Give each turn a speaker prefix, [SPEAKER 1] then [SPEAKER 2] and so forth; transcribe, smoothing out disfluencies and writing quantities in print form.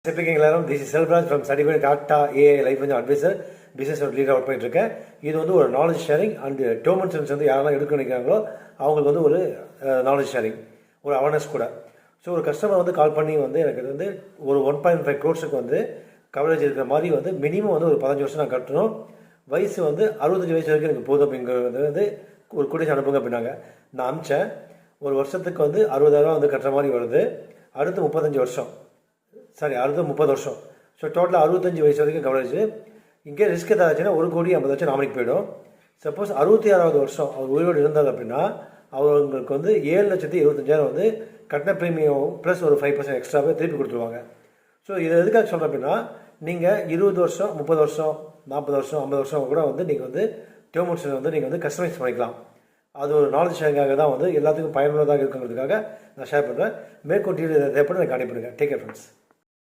[SPEAKER 1] Speaking எல்லாரும் this is Selvraj from certified Tata AI life advisor business leader out பண்ணிட்டு இருக்கேன். இது வந்து ஒரு knowledge sharing and term insurance வந்து யாரெல்லாம் எடுக்க நினைக்கிறாங்களோ அவங்களுக்கு வந்து ஒரு நாலேஜ் ஷேரிங் ஒரு அவேர்னஸ் கூட. ஸோ ஒரு கஸ்டமர் வந்து கால் பண்ணி வந்து எனக்கு வந்து ஒரு 1.5 crores வந்து கவரேஜ் இருக்கிற மாதிரி வந்து மினிமம் வந்து ஒரு 15 வருஷம் நான் கட்டணும், வயசு வந்து 65 வயசு வரைக்கும் எனக்கு போதும் அப்படிங்கிறது வந்து ஒரு கொட்டேஷன் அனுப்புங்க அப்படின்னாங்க. நான் அனுப்பிச்சேன். ஒரு வருஷத்துக்கு வந்து 60,000 வந்து கட்டுற மாதிரி வருது. அடுத்து 35 வருஷம், அடுத்து 30 வருஷம். ஸோ டோட்டலாக 65 வயசு வரைக்கும் கவரேஜ். இங்கே ரிஸ்க் ஏதாச்சுன்னா 1,50,00,000 நாமினிக்கு போயிடும். சப்போஸ் 66வது வருஷம் அவர் உயிரோடு இருந்தார் அப்படின்னா அவங்களுக்கு வந்து 7,75,000 வந்து கட்டின ப்ரீமியம் ப்ளஸ் ஒரு 5% எக்ஸ்ட்ராவே திருப்பி கொடுத்துருவாங்க. ஸோ இதை எதுக்காக சொல்கிறேன் அப்படின்னா, நீங்கள் 20 வருஷம் 30 வருஷம் 40 வருஷம் 50 வருஷம் கூட வந்து நீங்கள் வந்து டேர்ம் இன்சூரன்ஸ் வந்து நீங்கள் வந்து கஸ்டமைஸ் பண்ணிக்கலாம். அது ஒரு நாலேஜ் ஷேரிங்காக தான் வந்து எல்லாத்துக்கும் பயனுள்ளதாக இருக்குங்கிறதுக்காக நான் ஷேர் பண்ணுறேன். மேற்கொண்டு தேவைப்பட்டு எனக்கு அனுப்பிடுங்க. Take care friends.